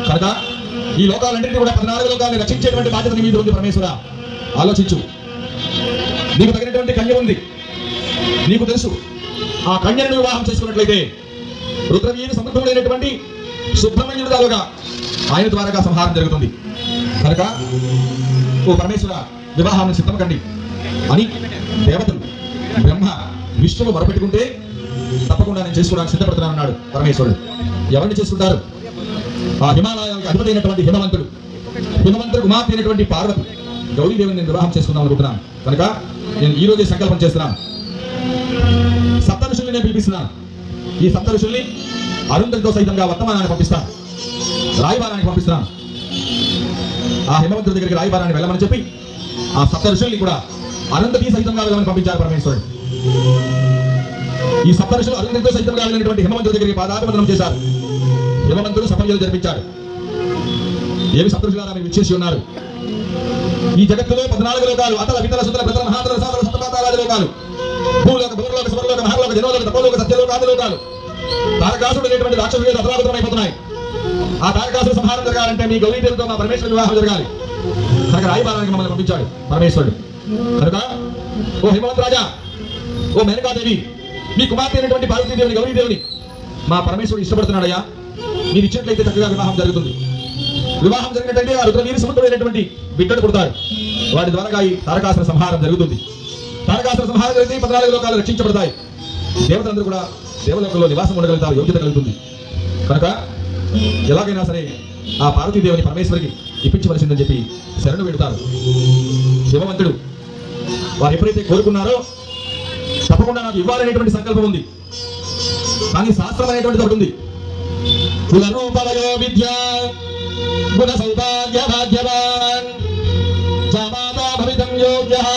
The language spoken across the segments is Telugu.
కనుక ఈ లోకాలన్నింటినీ కూడా 14 లోకాలను రక్షించేటువంటి బాధ్యత నీ మీద ఉంది పరమేశ్వర. ఆలోచించు. నీకు తగినటువంటి కన్య ఉంది, నీకు తెలుసు. ఆ కన్యను వివాహం చేసుకున్నట్లయితే రుద్రవీరు సమర్థుడైనటువంటి సుబ్రహ్మణ్యుడు దాలుగా ఆయన ద్వారా సంహారం జరుగుతుంది. కనుక ఓ పరమేశ్వర వివాహాన్ని సిద్ధం కండి అని దేవతలు బ్రహ్మ విష్ణువు మొరపెట్టుకుంటే తప్పకుండా నేను చేసుకోవడానికి సిద్ధపడుతున్నాను అన్నాడు పరమేశ్వరుడు. ఎవరిని చేసుకుంటారు? ఆ హిమాలయానికి అధిపతి అయినటువంటి హిమవంతుడు కుమార్తె అయినటువంటి పార్వతి గౌరీదేవిని నేను వివాహం చేసుకుందాం అనుకుంటున్నాను. కనుక నేను ఈ రోజే సంకల్పం చేస్తున్నాను. సప్త ఋషుల్ని నేను పిలిపిస్తున్నాను. ఈ సప్త ఋషుల్ని అరుంధతితో సైతంగా వర్తమానాన్ని పంపిస్తాను, రాయబారానికి పంపిస్తున్నాను. ఆ హిమవంతుడి దగ్గరికి రాయబారాన్ని వెళ్ళమని చెప్పి ఆ సప్త ఋషుల్ని కూడా అరుంధతి సైతంగా వెళ్ళమని పంపించారు పరమేశ్వరుడు. ఈ సప్త ఋషులు అరుంధతితో సైతంగా వెళ్ళినటువంటి హిమవంతుడి దగ్గరికి పాదాభివందనం చేశారు. హిమవంతుడు సపర్యలు జరిపించాడు. ఏమి సప్త ఋషులారా మీరు విచ్చేసి ఉన్నారు? ఈ జగత్తులో 14 లోకాలు, అతల వితల సుతల ప్రతల మహాతల సాతల సప్తపాతాది లోకాలు, భూలోక భూలోక సువర్లోక మహాలోక జనోలోక తపోలోక సత్యలోక ఆది లోకాలు తారకాసుడు అనేటువంటి రాక్షసుడు అతలాకుతమైపోతున్నాయి. ఆ తారకాసుడు సంహారం జరగాలంటే మీ గౌరీదేవితో మా పరమేశ్వరుడు వివాహం జరగాలి. కనుక రాయబారానికి మమ్మల్ని పంపించాడు పరమేశ్వరుడు. కనుక ఓ హిమవంత్ రాజా, ఓ మేనకాదేవి, మీ కుమార్తె అయినటువంటి పార్వతీదేవిని గౌరీదేవిని మా పరమేశ్వరుడు ఇష్టపడుతున్నాడయ్యా. మీరు ఇచ్చినట్లయితే చక్కగా వివాహం జరుగుతుంది. వివాహం జరిగినట్లయితే ఆ రుద్రవీరు సముద్రమైనటువంటి బిడ్డను పుడతాడు. వాటి ద్వారా ఈ తారకాసుర సంహారం జరుగుతుంది. తారకాసుర సంహారం జరిగితే 14 లోకాలు రక్షించబడతాయి. దేవతలందరూ కూడా దేవలోకంలో నివాసం ఉండగలుగుతారు, యోగ్యత కలుగుతుంది. కనుక ఎలాగైనా సరే ఆ పార్వతీదేవిని పరమేశ్వరికి ఇప్పించవలసిందని చెప్పి శరణు పెడతారు. హిమవంతుడు వారు ఎప్పుడైతే కోరుకున్నారో తప్పకుండా నాకు ఇవ్వాలనేటువంటి సంకల్పం ఉంది. కానీ శాస్త్రం అనేటువంటిది ఒకటి ఉంది. కులరూపవయో విద్య గుణ సౌభాగ్య భాగ్యవాన్ జామాతా భవితం యోగ్యః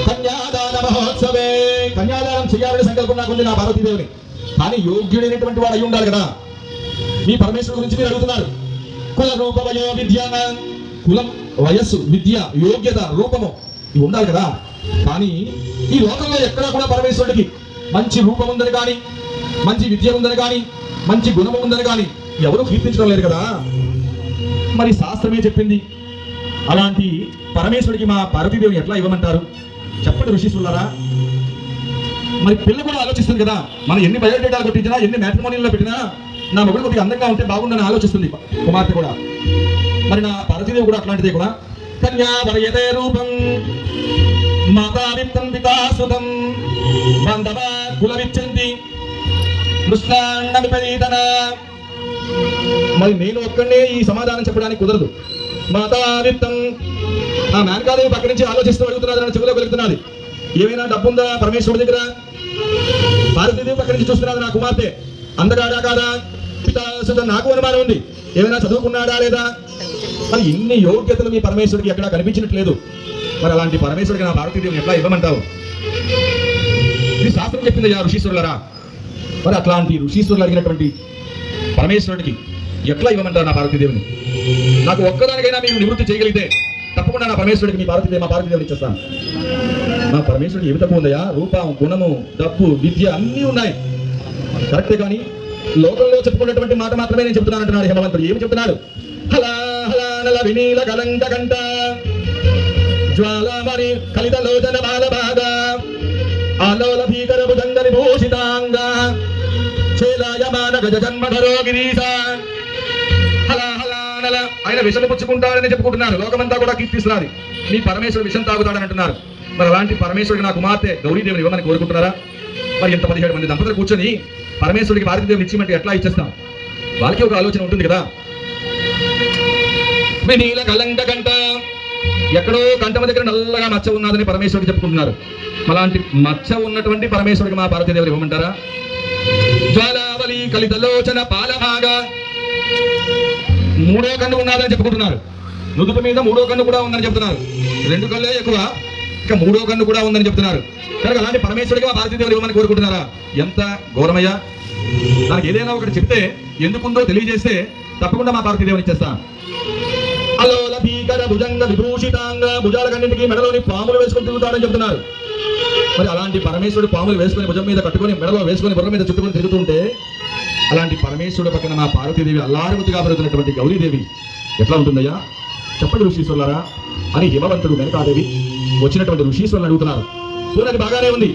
కన్యాదాన మహోత్సవే. కన్యాదానం చేయాలని సంకల్పం నాకుంది నా పార్వతీదేవిని. కానీ యోగ్యుడైనటువంటి వాడు అయి ఉండాలి కదా. మీ పరమేశ్వరుడు గురించి మీరు అడుగుతున్నారు. కుల రూపవయో విద్య, కులం, వయస్సు, విద్య, యోగ్యత, రూపము ఇవి ఉండాలి కదా. కానీ ఈ లోకంలో ఎక్కడా కూడా పరమేశ్వరుడికి మంచి రూపం ఉందని కానీ, మంచి విద్య ఉందని కానీ, మంచి గుణము ఉందని కానీ ఎవరు కీర్తించడం లేదు కదా. మరి శాస్త్రమే చెప్పింది. అలాంటి పరమేశ్వరుడికి మా పార్వతీదేవిని ఎట్లా ఇవ్వమంటారు చెప్పండి ఋషీశ్వరులారా. మరి పిల్ల కూడా ఆలోచిస్తుంది కదా. మనం ఎన్ని బయోడేటాలు కొట్టించినా, ఎన్ని మ్యాట్రిమోనియల్లో పెట్టినా నా మొగుడు కొద్దిగా అందంగా ఉంటే బాగుందని ఆలోచిస్తుంది కుమార్తె కూడా. మరి నా పార్వతీదేవి కూడా అట్లాంటిదే కూడా. కన్యా వరయతే రూపం మాతావిత్తం పితాసుతం బాంధవ కుల విచ్చంతి కృష్ణాన్న విపరీతన. మరి నేను ఒక్కడే ఈ సమాధానం చెప్పడానికి కుదరదు. మాతావిత్తం ఆ మేనకాదేవి పక్క నుంచి ఆలోచిస్తూ అడుగుతున్నది, నన్ను చెవులో కలుగుతున్నది. ఏమైనా డబ్బు ఉందా పరమేశ్వరుడి దగ్గర? పార్వతీదేవి పక్క నుంచి చూస్తున్నది నా కుమార్తె అందగాడా కాదా, పితాసుత నాకు అనుమానం ఉంది. ఏమైనా చదువుకున్నాడా లేదా? మరి ఇన్ని యోగ్యతలు మీ పరమేశ్వరుడికి ఎక్కడా కనిపించినట్లేదు. మరి అలాంటి పరమేశ్వరుడికి నా పార్వతీదేవిని ఎట్లా ఇవ్వమంటావు? ఇది శాస్త్రం చెప్పిందయ్యా ఋషీశ్వరులరా. మరి అట్లాంటి ఋషీశ్వరులు అడిగినటువంటి పరమేశ్వరుడికి ఎట్లా ఇవ్వమంటారు నా పార్వతీదేవిని? నాకు ఒక్కదానికైనా మీరు నివృత్తి చేయగలిగితే తప్పకుండా నా పరమేశ్వరుడికి మా పార్వతీదేవిని ఇచ్చేస్తాను. నా పరమేశ్వరుడికి ఏమి తక్కువ ఉందయా? రూపం, గుణము, డబ్బు, విద్య అన్నీ ఉన్నాయి కరెక్టే. కానీ లోకంలో చెప్పుకున్నటువంటి మాట మాత్రమే నేను చెప్తున్నాను అంటున్నాడు హిమవంతుడు. ఏమి చెప్తున్నాడు? హలా హలా నల వినీల కలంక కంట జ్వాలామణి కలిత లోచన బాల బాధ ఆలోల భీకర భుజంగ విభూషితాంగ చేలాయమాన గజ జన్మధరో గిరీశ. హలా హలా నల ఆయన విషము పుచ్చుకుంటాడని చెప్పుకుంటున్నారు. లోకమంతా కూడా కీర్తిస్తున్నారు. మీ పరమేశ్వరుడు విషం తాగుతాడని అంటున్నారు. మరి అలాంటి పరమేశ్వరుడికి నా కుమార్తె గౌరీదేవిని ఇవ్వమని కోరుకుంటున్నారా? మరి ఇంత 17 మంది దంపతులు కూర్చొని పరమేశ్వరుడికి పార్వతీదేవిని ఇచ్చిమంటే ఎట్లా ఇచ్చేస్తాం? వాళ్ళకి ఒక ఆలోచన ఉంటుంది కదా. వినీల కలంక కంట ఎక్కడో కంఠమ దగ్గర నల్లగా మచ్చ ఉన్నదని పరమేశ్వరుడికి చెప్పుకుంటున్నారు. అలాంటి మచ్చ ఉన్నటువంటి పరమేశ్వరుడికి మా పార్వతీదేవిని ఇవ్వమంటారా? జ్వాలావలి కలితలోచన పాలభాగా 3వ కన్ను ఉన్నదని చెప్పుకుంటున్నారు. నుదుటి మీద 3వ కన్ను కూడా ఉందని చెప్తున్నారు. 2 కళ్ళే ఎక్కువ, ఇక 3వ కన్ను కూడా ఉందని చెప్తున్నారు. కనుక అలాంటి పరమేశ్వరుడికి మా పార్వతీదేవిని ఇవ్వమని కోరుకుంటున్నారా? ఎంత ఘోరమయ్యా. దానికి ఏదైనా ఒకటి చెప్తే ఎందుకుందో తెలియజేస్తే తప్పకుండా మా పార్వతీదేవిని ఇచ్చేస్తాను. అలోల భీకర భుజంగ విభూషితాంగ భుజాలకన్నింటికి మెడలోని పాములు వేసుకొని తిరుగుతాడని చెప్తున్నారు. మరి అలాంటి పరమేశ్వరుడు పాములు వేసుకొని భుజం మీద కట్టుకొని మెడలో వేసుకొని బుర్ర మీద చుట్టుకొని తిరుగుతుంటే అలాంటి పరమేశ్వరుడు పక్కన మా పార్వతీదేవి అల్లారముతుగా పెరుగుతున్నటువంటి గౌరీదేవి ఎట్లా ఉంటుందయ్యా చెప్పండి ఋషీశ్వరులారా అని హిమవంతుడు మేనకాదేవి వచ్చినటువంటి ఋషీశ్వరులను అడుగుతున్నారు. చూడండి బాగానే ఉంది.